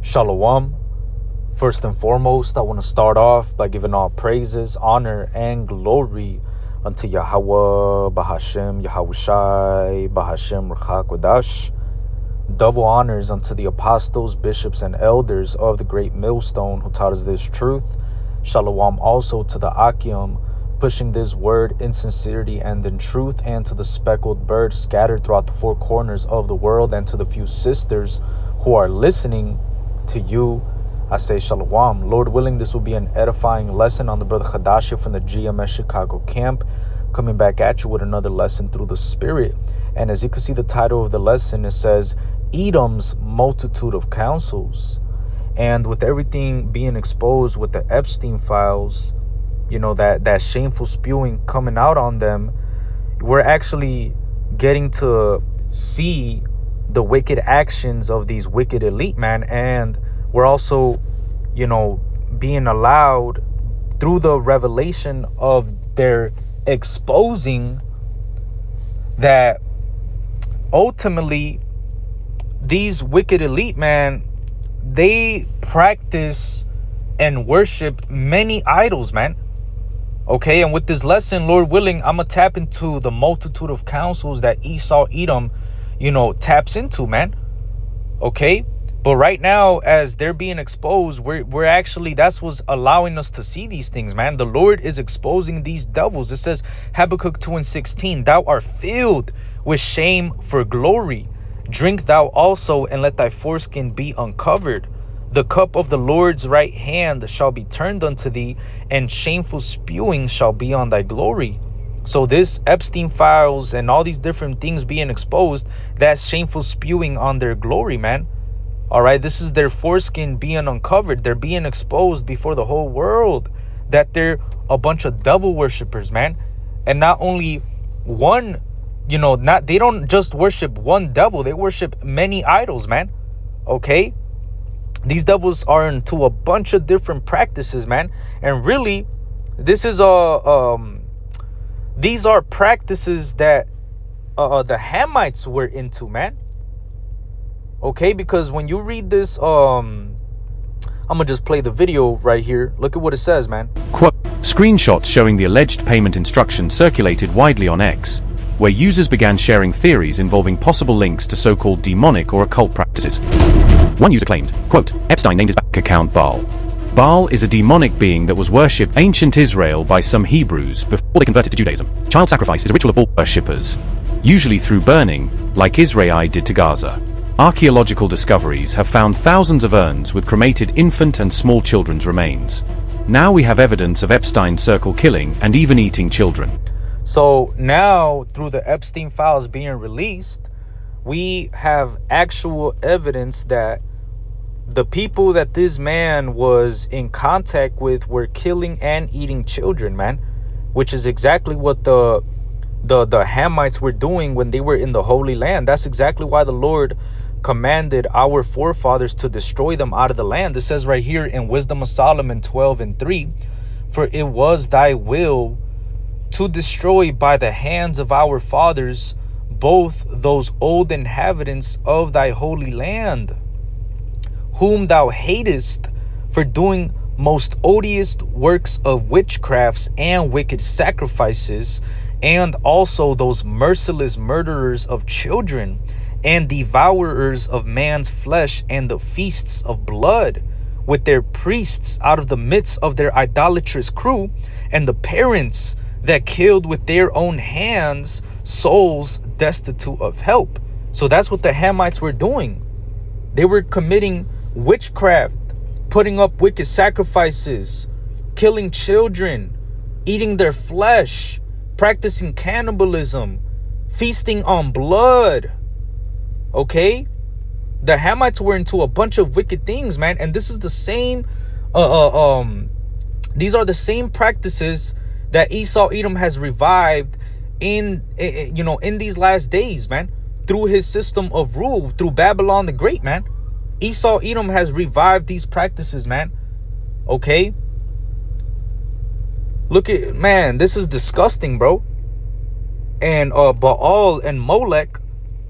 Shalom. First and foremost, I want to start off by giving all praises, honor, and glory unto Yahweh, Bahashem, Yahushai, Bahashem, Rachak Wadash. Double honors unto the apostles, bishops, and elders of the great millstone who taught us this truth. Shalom also to the Akim, pushing this word in sincerity and in truth, and to the speckled birds scattered throughout the four corners of the world, and to the few sisters who are listening. To you, I say shalom. Lord willing, this will be an edifying lesson on the Brother Hadashia from the GMS Chicago camp, coming back at you with another lesson through the Spirit. And as you can see, the title of the lesson, it says, EDOM's multitude of counsels. And with everything being exposed with the Epstein files, you know, that shameful spewing coming out on them, we're actually getting to see the wicked actions of these wicked elite, man. And we're also, you know, being allowed through the revelation of their exposing that ultimately these wicked elite, man, they practice and worship many idols, man. Okay, and with this lesson, Lord willing, I'm gonna tap into the multitude of counsels that Esau Edom, you know, taps into, man. Okay, but right now, as they're being exposed, we're actually, that's what's allowing us to see these things, man. The Lord is exposing these devils. It says Habakkuk 2:16, thou art filled with shame for glory. Drink thou also, and let thy foreskin be uncovered. The cup of the Lord's right hand shall be turned unto thee, and shameful spewing shall be on thy glory. So this Epstein files and all these different things being exposed, that's shameful spewing on their glory, man. All right, this is their foreskin being uncovered. They're being exposed before the whole world that they're a bunch of devil worshippers, man. And not only one, you know, they don't just worship one devil, they worship many idols, man. Okay, these devils are into a bunch of different practices, man. And really, this is these are practices that the Hamites were into, man. Okay, because when you read this, I'm gonna just play the video right here. Look at what it says, man. Quote, screenshots showing the alleged payment instructions circulated widely on X, where users began sharing theories involving possible links to so-called demonic or occult practices. One user claimed, quote, Epstein named his bank account Baal. Baal is a demonic being that was worshipped in ancient Israel by some Hebrews before they converted to Judaism. Child sacrifice is a ritual of all worshippers, usually through burning, like Israel did to Gaza. Archaeological discoveries have found thousands of urns with cremated infant and small children's remains. Now we have evidence of Epstein's circle killing and even eating children. So now, through the Epstein files being released, we have actual evidence that the people that this man was in contact with were killing and eating children, man, which is exactly what the Hamites were doing when they were in the Holy Land. That's exactly why the Lord commanded our forefathers to destroy them out of the land. It says right here in Wisdom of Solomon 12:3, for it was thy will to destroy by the hands of our fathers both those old inhabitants of thy holy land, whom thou hatest for doing most odious works of witchcrafts and wicked sacrifices, and also those merciless murderers of children, and devourers of man's flesh, and the feasts of blood, with their priests out of the midst of their idolatrous crew, and the parents that killed with their own hands souls destitute of help. So that's what the Hamites were doing. They were committing witchcraft, putting up wicked sacrifices, killing children, eating their flesh, practicing cannibalism, feasting on blood. Okay, the Hamites were into a bunch of wicked things, man. And this is the same these are the same practices that Esau Edom has revived in these last days, man, through his system of rule, through Babylon the Great, man. Esau Edom has revived these practices, man. Okay, look at, man, this is disgusting, bro. And Baal and Molech,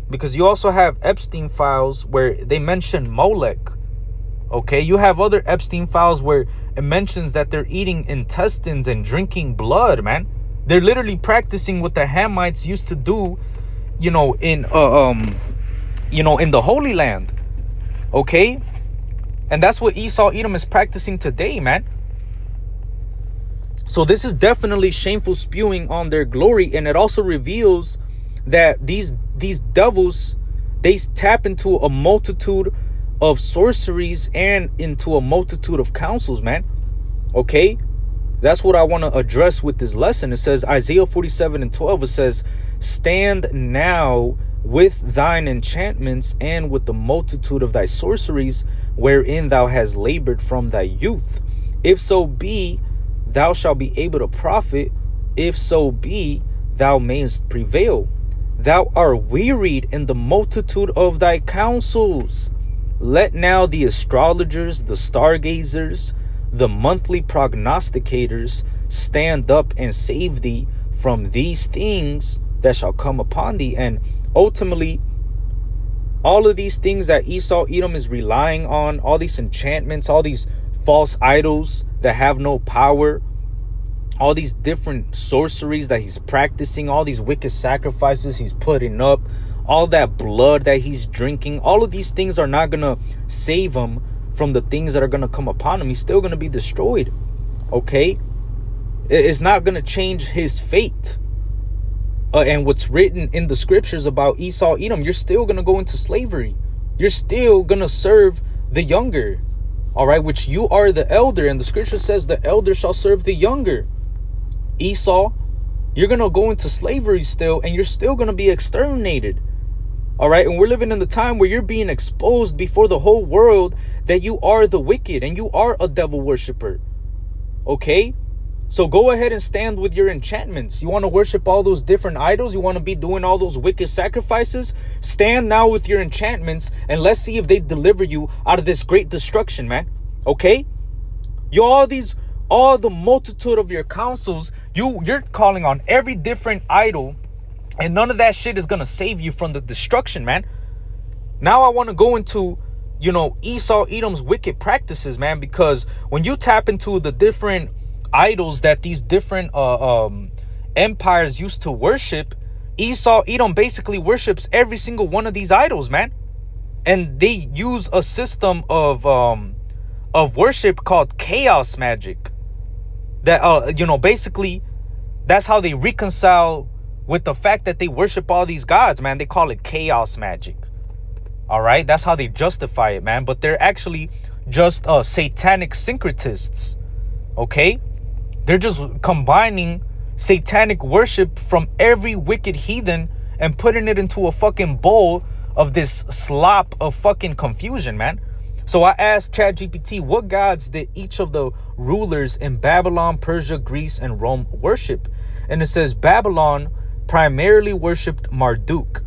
because you also have Epstein files where they mention Molech. Okay, you have other Epstein files where it mentions that they're eating intestines and drinking blood, man. They're literally practicing what the Hamites used to do, in in the Holy Land. Okay? And that's what Esau Edom is practicing today, man. So this is definitely shameful spewing on their glory, and it also reveals that these devils, they tap into a multitude of sorceries and into a multitude of counsels, man. Okay? That's what I want to address with this lesson. It says, Isaiah 47:12, it says, stand now with thine enchantments and with the multitude of thy sorceries, wherein thou hast labored from thy youth. If so be, thou shalt be able to profit. If so be, thou mayest prevail. Thou art wearied in the multitude of thy counsels. Let now the astrologers, the stargazers, the monthly prognosticators stand up and save thee from these things that shall come upon thee. And ultimately, all of these things that Esau Edom is relying on, all these enchantments, all these false idols that have no power, all these different sorceries that he's practicing, all these wicked sacrifices he's putting up, all that blood that he's drinking, all of these things are not going to save him from the things that are going to come upon him. He's still going to be destroyed. Okay? It's not going to change his fate. And what's written in the scriptures about Esau Edom, you're still going to go into slavery. You're still going to serve the younger. All right? Which you are the elder. And the scripture says the elder shall serve the younger. Esau, you're going to go into slavery still, and you're still going to be exterminated. All right. And we're living in the time where you're being exposed before the whole world that you are the wicked and you are a devil worshiper. Okay. So go ahead and stand with your enchantments. You want to worship all those different idols? You want to be doing all those wicked sacrifices? Stand now with your enchantments and let's see if they deliver you out of this great destruction, man. Okay. All the multitude of your counsels, you're calling on every different idol, and none of that shit is going to save you from the destruction, man. Now I want to go into, Esau Edom's wicked practices, man, because when you tap into the different idols that these different empires used to worship, Esau Edom basically worships every single one of these idols, man. And they use a system of worship called chaos magic. That basically that's how they reconcile with the fact that they worship all these gods, man. They call it chaos magic. All right, that's how they justify it, man. But they're actually just satanic syncretists. Okay, they're just combining satanic worship from every wicked heathen and putting it into a fucking bowl of this slop of fucking confusion, man. So I asked ChatGPT, what gods did each of the rulers in Babylon, Persia, Greece, and Rome worship? And it says Babylon primarily worshipped Marduk.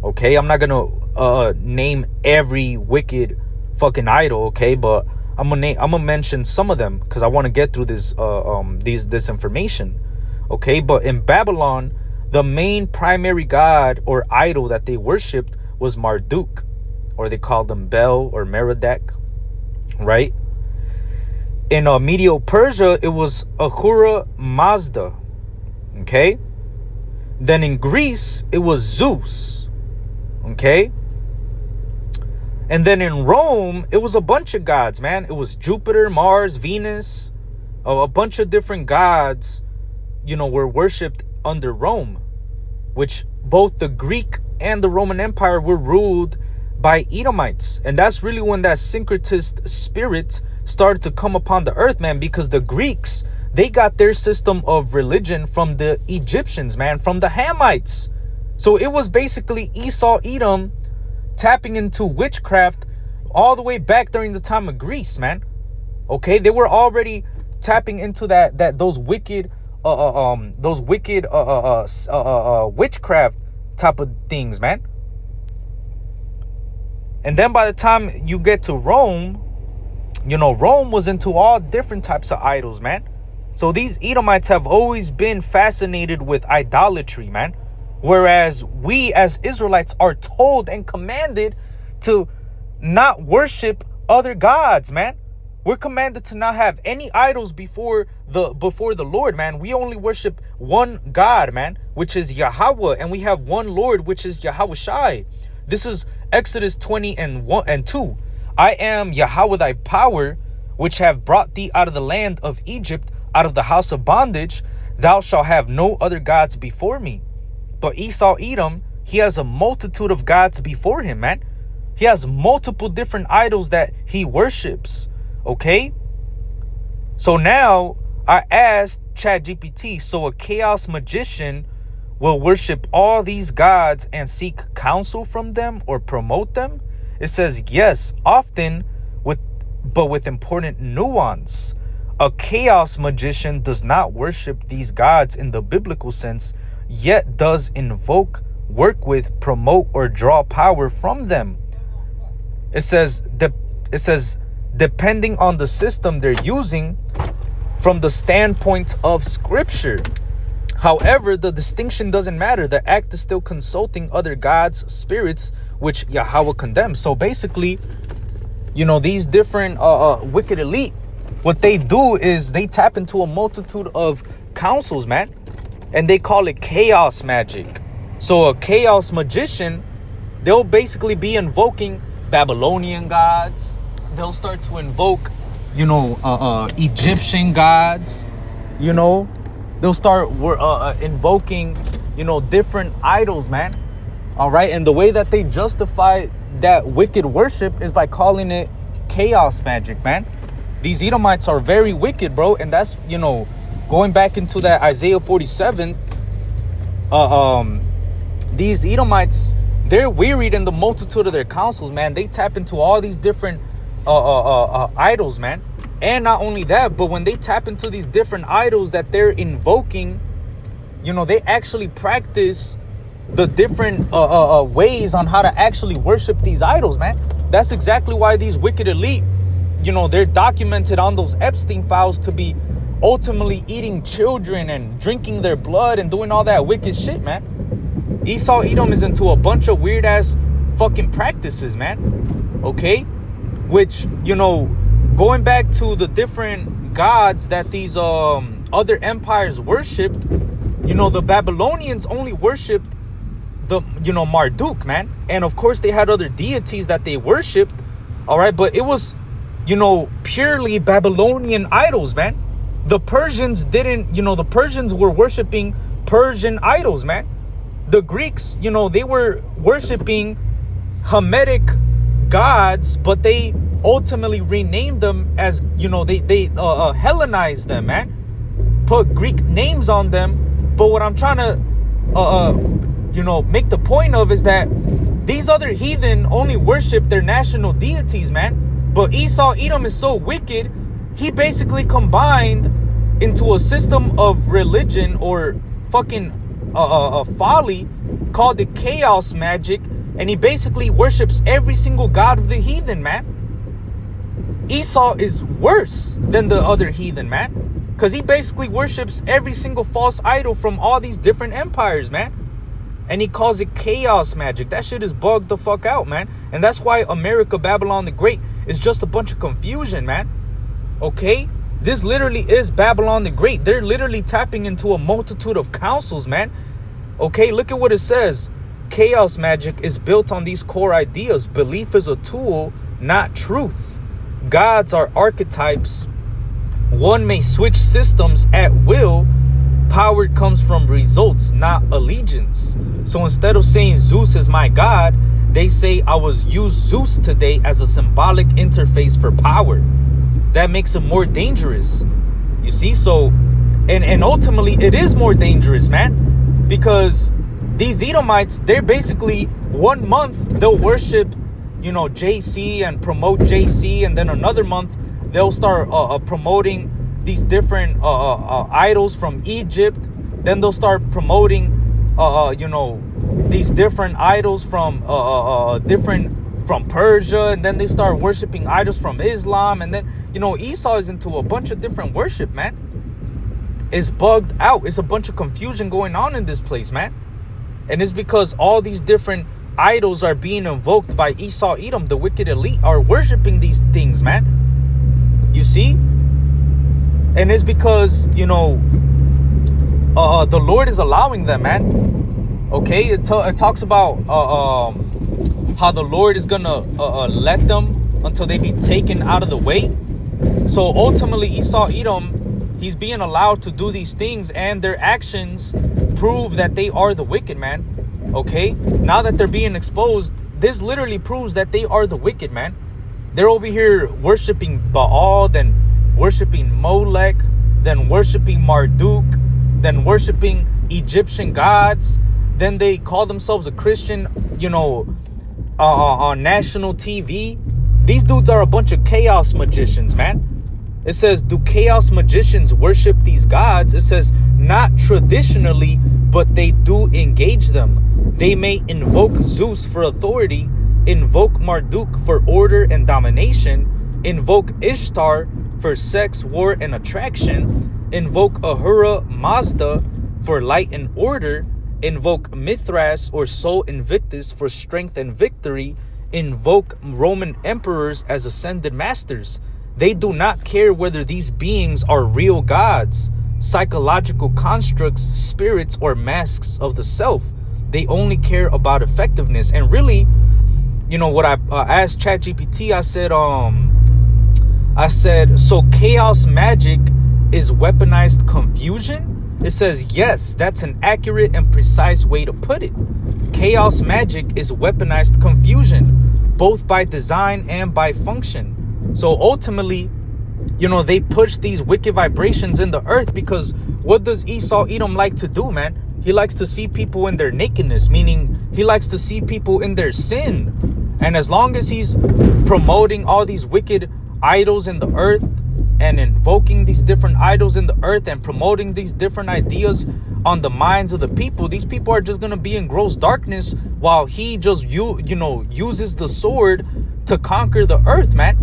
Okay, I'm not gonna name every wicked fucking idol, okay, but I'm gonna mention some of them because I want to get through this this information. Okay, but in Babylon, the main primary god or idol that they worshipped was Marduk, or they called him Bel or Merodach, right? In Medo-Persia, it was Ahura Mazda, okay? Then in Greece, it was Zeus, okay? And then in Rome, it was a bunch of gods, man. It was Jupiter, Mars, Venus, a bunch of different gods, were worshipped under Rome, which both the Greek and the Roman Empire were ruled by Edomites. And that's really when that syncretist spirit started to come upon the earth, man, because the Greeks, they got their system of religion from the Egyptians, man, from the Hamites. So it was basically Esau Edom tapping into witchcraft all the way back during the time of Greece, man. Okay, they were already tapping into those wicked witchcraft type of things, man. And then by the time you get to Rome, Rome was into all different types of idols, man. So these Edomites have always been fascinated with idolatry, man. Whereas we as Israelites are told and commanded to not worship other gods, man. We're commanded to not have any idols before the Lord, man. We only worship one God, man, which is Yahweh, and we have one Lord, which is Yahushai. This is Exodus 20 and 2. I am Yahweh thy power, which have brought thee out of the land of Egypt, out of the house of bondage. Thou shalt have no other gods before me. But Esau Edom, he has a multitude of gods before him, man. He has multiple different idols that he worships. Okay? So now I asked ChatGPT, so a chaos magician will worship all these gods and seek counsel from them or promote them? It says yes, often, but with important nuance. A chaos magician does not worship these gods in the biblical sense, yet does invoke, work with, promote, or draw power from them. It says depending on the system they're using from the standpoint of scripture. However, the distinction doesn't matter. The act is still consulting other gods, spirits, which Yahweh condemns. So basically, you know, these different wicked elite, what they do is they tap into a multitude of councils, man, and they call it chaos magic. So a chaos magician, they'll basically be invoking Babylonian gods. They'll start to invoke, you know, Egyptian gods. You know, they'll start invoking, you know, different idols, man. All right, and the way that they justify that wicked worship is by calling it chaos magic, man. These Edomites are very wicked, bro, and that's, you know, going back into that Isaiah 47. These Edomites, they're wearied in the multitude of their counsels, man. They tap into all these different idols, man. And not only that, but when they tap into these different idols that they're invoking, you know, they actually practice the different ways on how to actually worship these idols, man. That's exactly why these wicked elite, you know, they're documented on those Epstein files to be ultimately eating children and drinking their blood and doing all that wicked shit, man. Esau Edom is into a bunch of weird ass fucking practices, man. Okay? Which, you know, going back to the different gods that these other empires worshipped, you know, the Babylonians only worshipped the, you know, Marduk, man. And of course they had other deities that they worshipped. All right, but it was, you know, purely Babylonian idols, man. The Persians didn't, you know, the Persians were worshiping Persian idols, man. The Greeks, you know, they were worshiping Hamitic gods, but they ultimately renamed them as, you know, they Hellenized them, man. Put Greek names on them. But what I'm trying to, you know, make the point of is that these other heathen only worship their national deities, man. But Esau Edom is so wicked, he basically combined into a system of religion or fucking folly called the chaos magic, and he basically worships every single god of the heathen, man. Esau is worse than the other heathen, man, because he basically worships every single false idol from all these different empires, man. And he calls it chaos magic. That shit is bugged the fuck out, man. And that's why America, Babylon the Great, is just a bunch of confusion, man. Okay? This literally is Babylon the Great. They're literally tapping into a multitude of councils, man. Okay, look at what it says. Chaos magic is built on these core ideas. Belief is a tool, not truth. Gods are archetypes. One may switch systems at will. Power comes from results, not allegiance. So instead of saying Zeus is my God, they say I was use Zeus today as a symbolic interface for power. That makes it more dangerous. You see, so and ultimately it is more dangerous, man, because these Edomites, they're basically 1 month they'll worship, you know, JC and promote JC, and then another month they'll start promoting these different idols from Egypt. Then they'll start promoting you know, these different idols from from Persia, and then they start worshiping idols from Islam. And then, you know, Esau is into a bunch of different worship, man. It's bugged out. It's a bunch of confusion going on in this place, man. And it's because all these different idols are being invoked by Esau, Edom. The wicked elite are worshiping these things, man. You see? And it's because, the Lord is allowing them, man. Okay? It talks about how the Lord is going to let them until they be taken out of the way. So ultimately, Esau, Edom, he's being allowed to do these things, and their actions prove that they are the wicked, man. Okay? Now that they're being exposed, this literally proves that they are the wicked, man. They're over here worshiping Baal, then worshiping Molech, then worshiping Marduk, then worshiping Egyptian gods. Then they call themselves a Christian, on national TV. These dudes are a bunch of chaos magicians, man. It says, do chaos magicians worship these gods? It says, not traditionally, but they do engage them. They may invoke Zeus for authority, invoke Marduk for order and domination, invoke Ishtar for sex, war, and attraction, invoke Ahura Mazda for light and order, invoke Mithras or Sol Invictus for strength and victory, invoke Roman emperors as ascended masters. They do not care whether these beings are real gods, psychological constructs, spirits, or masks of the self. They only care about effectiveness. And really, what I asked ChatGPT, I said, so chaos magic is weaponized confusion? It says, yes, that's an accurate and precise way to put it. Chaos magic is weaponized confusion, both by design and by function. So ultimately, they push these wicked vibrations in the earth because what does Esau, Edom like to do, man? He likes to see people in their nakedness, meaning he likes to see people in their sin. And as long as he's promoting all these wicked idols in the earth and invoking these different idols in the earth and promoting these different ideas on the minds of the people, these people are just going to be in gross darkness while he just, uses the sword to conquer the earth, man.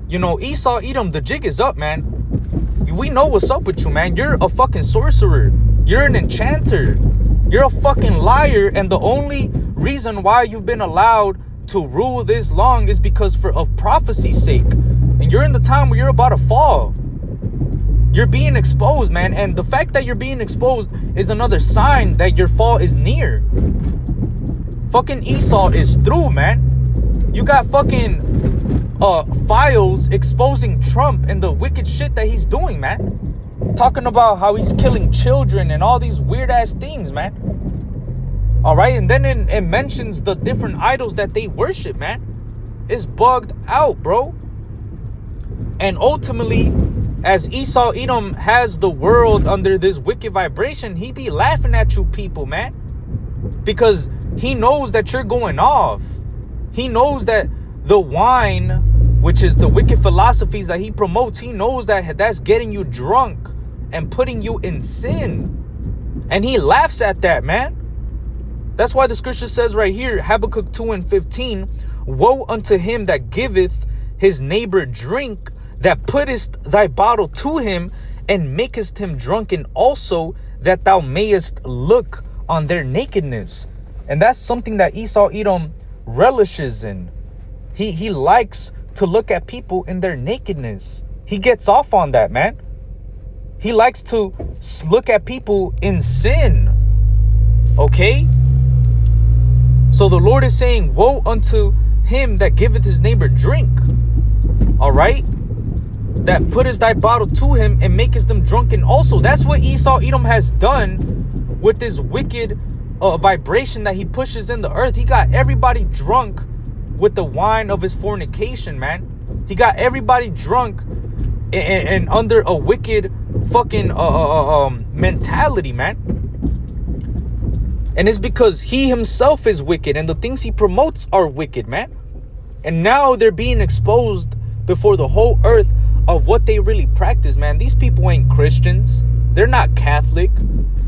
Esau, Edom, the jig is up, man. We know what's up with you, man. You're a fucking sorcerer. You're an enchanter. You're a fucking liar. And the only reason why you've been allowed to rule this long is because of prophecy's sake. And you're in the time where you're about to fall. You're being exposed, man. And the fact that you're being exposed is another sign that your fall is near. Fucking Esau is through, man. You got fucking files exposing Trump and the wicked shit that he's doing, man. Talking about how he's killing children and all these weird ass things, man. All right, and then it mentions the different idols that they worship, man. It's bugged out, bro. And ultimately, as Esau, Edom has the world under this wicked vibration, he be laughing at you people, man. Because he knows that you're going off. He knows that the wine, which is the wicked philosophies that he promotes, he knows that that's getting you drunk and putting you in sin. And he laughs at that, man. That's why the scripture says right here, Habakkuk 2:15, woe unto him that giveth his neighbor drink, that puttest thy bottle to him, and makest him drunken also, that thou mayest look on their nakedness. And that's something that Esau, Edom relishes in. He likes to look at people in their nakedness. He gets off on that, man. He likes to look at people in sin. Okay? So the Lord is saying, woe unto him that giveth his neighbor drink. All right? That puttest thy bottle to him and makest them drunken also. That's what Esau, Edom has done with this wicked vibration that he pushes in the earth. He got everybody drunk with the wine of his fornication, man. He got everybody drunk and under a wicked fucking mentality, man. And it's because he himself is wicked and the things he promotes are wicked, man. And now they're being exposed before the whole earth of what they really practice, man. These people ain't Christians. They're not Catholic.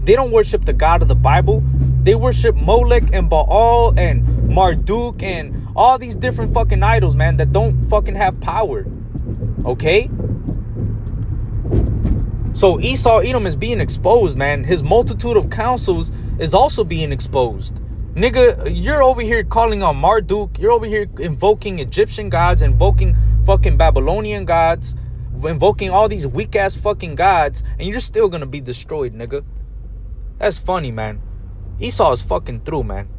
They don't worship the God of the Bible. They worship Molech and Baal and Marduk and all these different fucking idols, man, that don't fucking have power. Okay? So Esau, Edom is being exposed, man. His multitude of counsels is also being exposed. Nigga, you're over here calling on Marduk. You're over here invoking Egyptian gods, invoking fucking Babylonian gods, invoking all these weak-ass fucking gods, and you're still gonna be destroyed, nigga. That's funny, man. Esau is fucking through, man.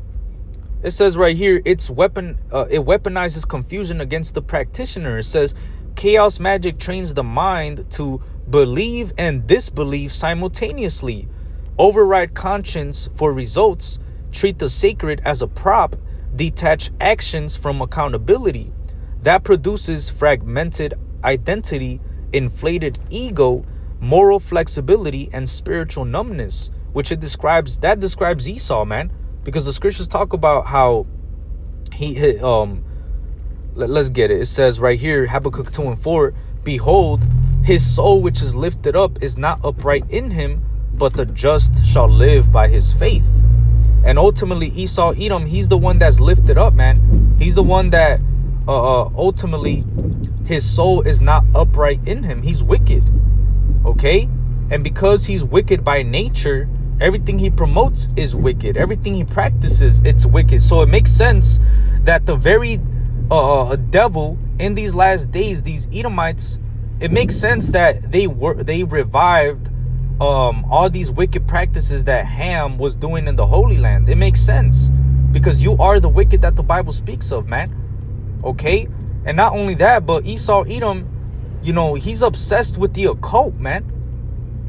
It says right here, it weaponizes confusion against the practitioner. It says, chaos magic trains the mind to believe and disbelieve simultaneously, override conscience for results, treat the sacred as a prop, detach actions from accountability. That produces fragmented identity, inflated ego, moral flexibility, and spiritual numbness, which describes Esau, man. Because the scriptures talk about how let's get it. It says right here, Habakkuk 2:4, behold, his soul which is lifted up is not upright in him, but the just shall live by his faith. And ultimately, Esau, Edom, he's the one that's lifted up, man. He's the one that ultimately his soul is not upright in him. He's wicked. Okay? And because he's wicked by nature, everything he promotes is wicked. Everything he practices, it's wicked. So it makes sense that the very devil in these last days, these Edomites, it makes sense that they revived all these wicked practices that Ham was doing in the Holy Land. It makes sense because you are the wicked that the Bible speaks of, man. Okay? And not only that, but Esau, Edom, you know, he's obsessed with the occult, man.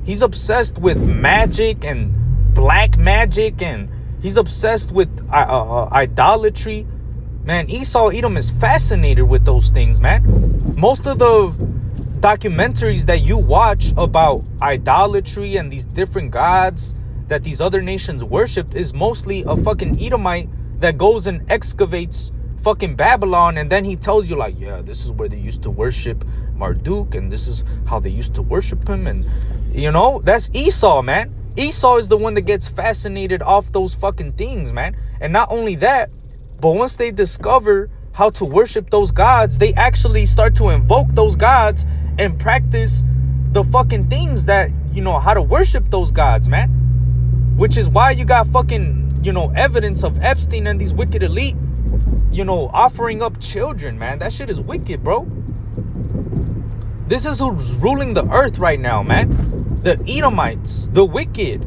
He's obsessed with magic and black magic, and he's obsessed with idolatry. Man, Esau, Edom is fascinated with those things, man. Most of the documentaries that you watch about idolatry and these different gods that these other nations worshipped is mostly a fucking Edomite that goes and excavates fucking Babylon, and then he tells you like, yeah, this is where they used to worship Marduk, and this is how they used to worship him. And you know, that's Esau, man. Esau is the one that gets fascinated off those fucking things, man. And not only that, but once they discover how to worship those gods, they actually start to invoke those gods and practice the fucking things that, you know, how to worship those gods, man. Which is why you got fucking, you know, evidence of Epstein and these wicked elite, you know, offering up children, man. That shit is wicked, bro. This is who's ruling the earth right now, man. The Edomites, the wicked.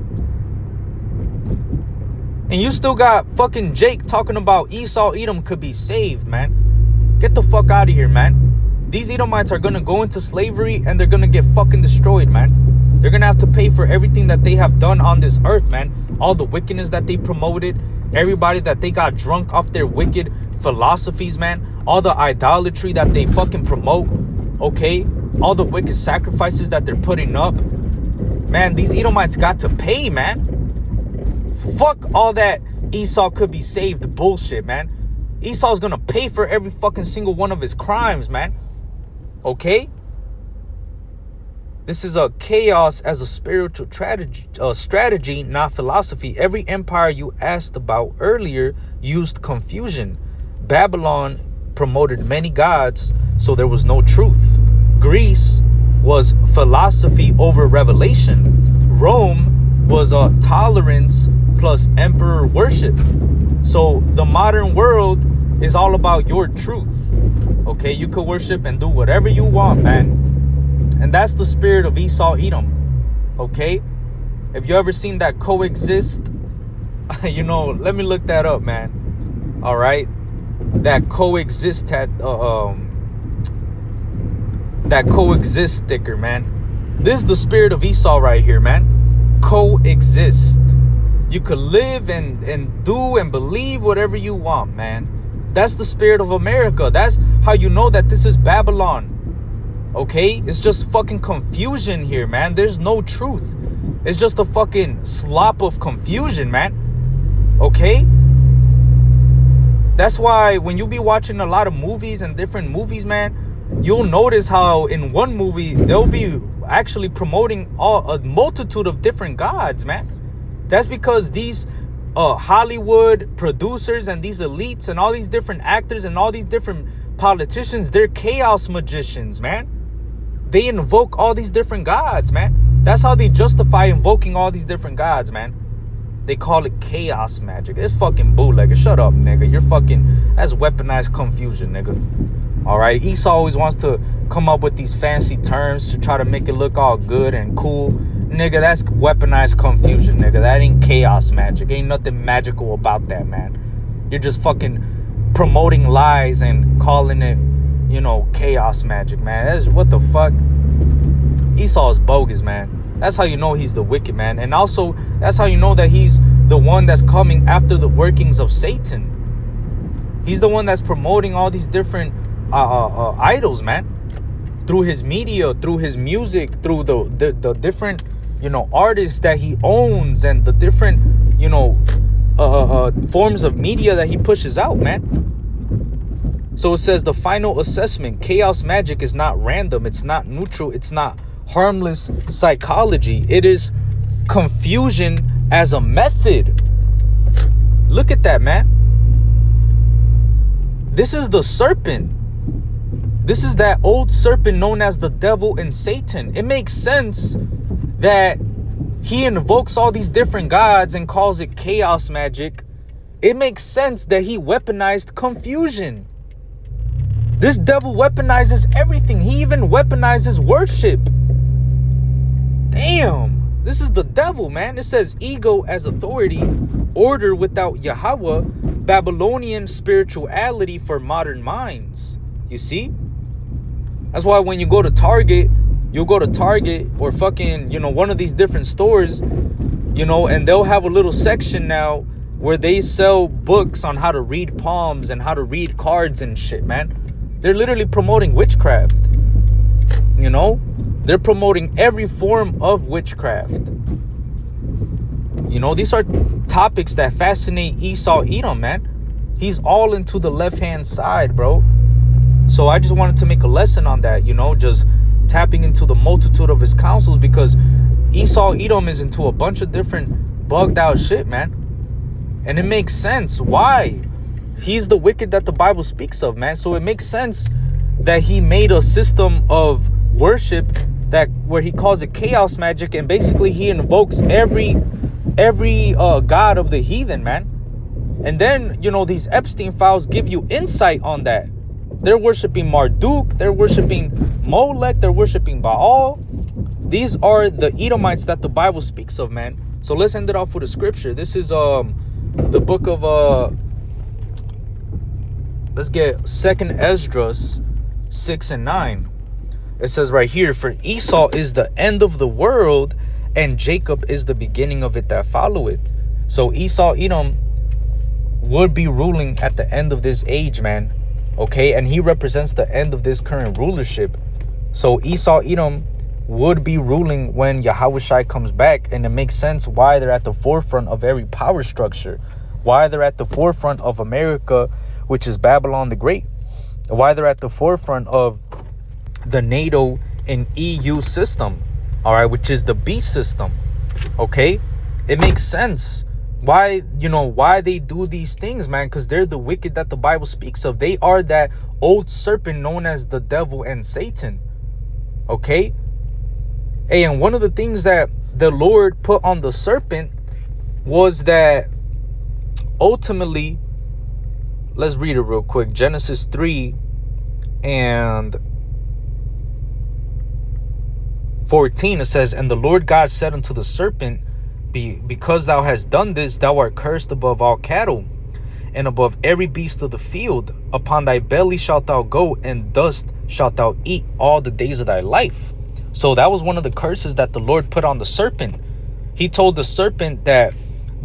And you still got fucking Jake talking about Esau, Edom could be saved, man. Get the fuck out of here, man. These Edomites are gonna go into slavery and they're gonna get fucking destroyed, man. They're gonna have to pay for everything that they have done on this earth, man. All the wickedness that they promoted, everybody that they got drunk off their wicked philosophies, man. All the idolatry that they fucking promote, okay? All the wicked sacrifices that they're putting up. Man, these Edomites got to pay, man. Fuck all that Esau could be saved bullshit, man. Esau's gonna pay for every fucking single one of his crimes, man. Okay? This is a chaos as a spiritual strategy, not philosophy. Every empire you asked about earlier used confusion. Babylon promoted many gods, so there was no truth. Greece was philosophy over revelation. Rome was a tolerance plus emperor worship. So the modern world is all about your truth. Okay, you could worship and do whatever you want, man. And that's the spirit of Esau, Edom. Okay? If you ever seen that Coexist, you know, let me look that up, man. All right? That Coexist that Coexist sticker, man. This is the spirit of Esau right here, man. Coexist. You could live and do and believe whatever you want, man. That's the spirit of America. That's how you know that this is Babylon. Okay? It's just fucking confusion here, man. There's no truth. It's just a fucking slop of confusion, man. Okay? That's why when you be watching a lot of movies and different movies, man, you'll notice how in one movie they'll be actually promoting a multitude of different gods, man. That's because these Hollywood producers and these elites and all these different actors and all these different politicians, they're chaos magicians, man. They invoke all these different gods, man. That's how they justify invoking all these different gods, man. They call it chaos magic. It's fucking bootlegger. Shut up, nigga. That's weaponized confusion, nigga. All right. Esau always wants to come up with these fancy terms to try to make it look all good and cool. Nigga, that's weaponized confusion, nigga. That ain't chaos magic. Ain't nothing magical about that, man. You're just fucking promoting lies and calling it, chaos magic, man. That's what the fuck. Esau is bogus, man. That's how you know he's the wicked man. And also, that's how you know that he's the one that's coming after the workings of Satan. He's the one that's promoting all these different idols, man. Through his media, through his music, through the different, artists that he owns and the different, forms of media that he pushes out, man. So it says the final assessment, chaos magic is not random. It's not neutral. It's not harmless psychology. It is confusion as a method. Look at that, man. This is the serpent. This is that old serpent known as the devil and Satan. It makes sense that he invokes all these different gods and calls it chaos magic. It makes sense that he weaponized confusion. This devil weaponizes everything. He even weaponizes worship. Damn, this is the devil, man. It says ego as authority, order without Yahweh, Babylonian spirituality for modern minds. You see? That's why when you go to Target, you'll go to Target or fucking, one of these different stores, and they'll have a little section now where they sell books on how to read palms and how to read cards and shit, man. They're literally promoting witchcraft. They're promoting every form of witchcraft. These are topics that fascinate Esau Edom, man. He's all into the left-hand side, bro. So I just wanted to make a lesson on that, just tapping into the multitude of his counsels, because Esau Edom is into a bunch of different bugged out shit, man. And it makes sense. Why? He's the wicked that the Bible speaks of, man. So it makes sense that he made a system of worship where he calls it chaos magic, and basically he invokes every god of the heathen, man. And then, these Epstein files give you insight on that. They're worshiping Marduk, they're worshiping Molech, they're worshiping Baal. These are the Edomites that the Bible speaks of, man. So let's end it off with a scripture. This is the book of let's get 2nd Esdras 6 and 9. It says right here, for Esau is the end of the world, and Jacob is the beginning of it that followeth. So Esau Edom would be ruling at the end of this age, man. Okay, and he represents the end of this current rulership. So Esau Edom would be ruling when Yahushua comes back, and it makes sense why they're at the forefront of every power structure, why they're at the forefront of America, which is Babylon the Great, why they're at the forefront of the NATO and EU system, all right, which is the beast system. Okay, it makes sense why they do these things, man, because they're the wicked that the Bible speaks of. They are that old serpent known as the devil and Satan. Okay, hey, and one of the things that the Lord put on the serpent was that ultimately, let's read it real quick. Genesis 3 and 14, it says, and the Lord God said unto the serpent, because thou hast done this, thou art cursed above all cattle and above every beast of the field. Upon thy belly shalt thou go, and dust shalt thou eat all the days of thy life. So that was one of the curses that the Lord put on the serpent. He told the serpent that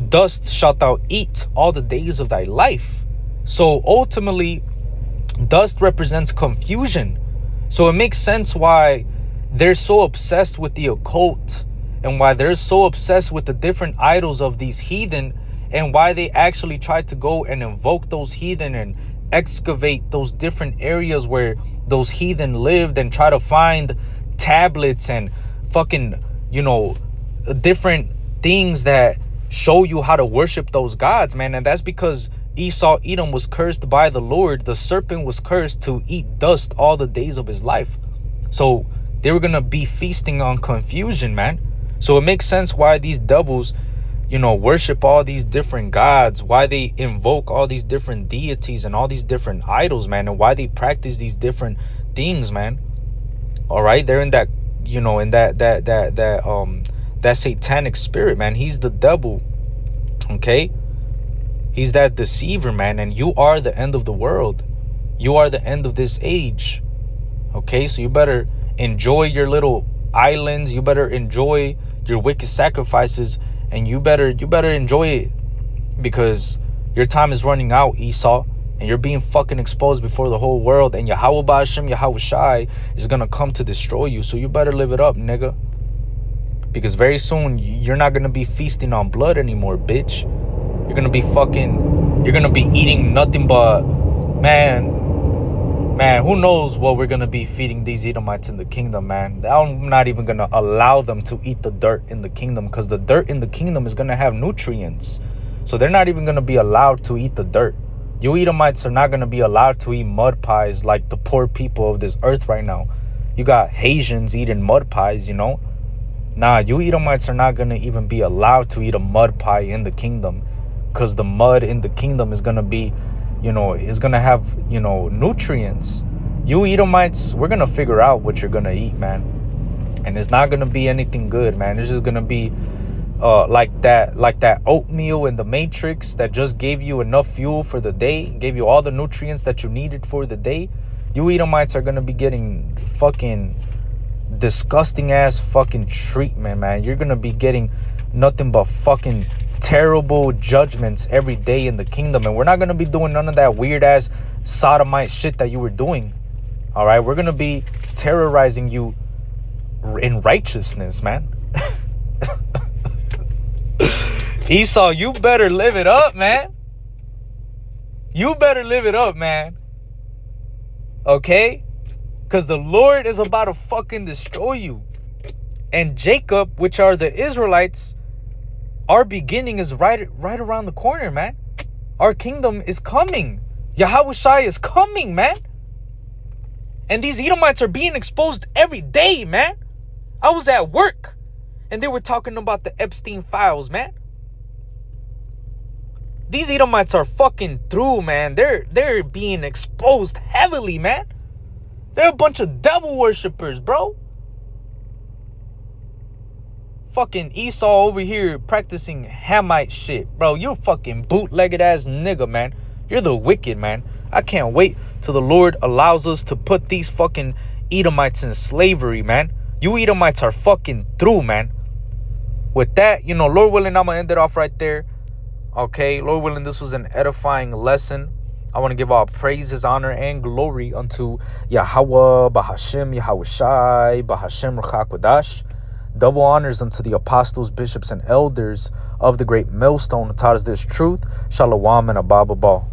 dust shalt thou eat all the days of thy life. So ultimately, dust represents confusion. So it makes sense why they're so obsessed with the occult, and why they're so obsessed with the different idols of these heathen, and why they actually try to go and invoke those heathen and excavate those different areas where those heathen lived, and try to find tablets and fucking, different things that show you how to worship those gods, man. And that's because Esau Edom was cursed by the Lord. The serpent was cursed to eat dust all the days of his life. So they were going to be feasting on confusion, man. So it makes sense why these devils, worship all these different gods, why they invoke all these different deities and all these different idols, man, and why they practice these different things, man. All right, they're in that, in that satanic spirit, man. He's the devil, okay? He's that deceiver, man, and you are the end of the world. You are the end of this age, okay? So you better enjoy your little islands. You better enjoy your wicked sacrifices, and you better enjoy it, because your time is running out, Esau, and you're being fucking exposed before the whole world, and Yahweh Ba'ashem, Yahweh Shai is gonna come to destroy you. So you better live it up, nigga, because very soon you're not gonna be feasting on blood anymore, bitch. You're gonna be eating nothing but, man, who knows what we're gonna be feeding these Edomites in the kingdom, man. I'm not even gonna allow them to eat the dirt in the kingdom, because the dirt in the kingdom is gonna have nutrients. So they're not even gonna be allowed to eat the dirt. You Edomites are not gonna be allowed to eat mud pies like the poor people of this earth right now. You got Haitians eating mud pies, Nah, you Edomites are not gonna even be allowed to eat a mud pie in the kingdom, because the mud in the kingdom is gonna be, is gonna have, nutrients. You Edomites, we're gonna figure out what you're gonna eat, man, and it's not gonna be anything good, man. It's just gonna be like that oatmeal in the Matrix that just gave you enough fuel for the day, gave you all the nutrients that you needed for the day. You Edomites are gonna be getting fucking disgusting ass fucking treatment, man. You're gonna be getting nothing but fucking terrible judgments every day in the kingdom, and we're not gonna be doing none of that weird ass sodomite shit that you were doing. All right, we're gonna be terrorizing you in righteousness, man. Esau, you better live it up, man. You better live it up, man. Okay? Because the Lord is about to fucking destroy you. And Jacob, which are the Israelites, our beginning is right around the corner, man. Our kingdom is coming. Yahweh Shai is coming, man. And these Edomites are being exposed every day, man. I was at work and they were talking about the Epstein files, man. These Edomites are fucking through, man. They're being exposed heavily, man. They're a bunch of devil worshippers, bro. Fucking Esau over here practicing Hamite shit. Bro, you're a fucking bootlegged ass nigga, man. You're the wicked, man. I can't wait till the Lord allows us to put these fucking Edomites in slavery, man. You Edomites are fucking through, man. With that, Lord willing, I'm going to end it off right there. Okay, Lord willing, this was an edifying lesson. I want to give all praises, honor, and glory unto Yahweh, Bahashem, Yahweh Shai, Bahashem, Ruchakwadash. Double honors unto the apostles, bishops, and elders of the great millstone who taught us this truth. Shalom and Abba Ball.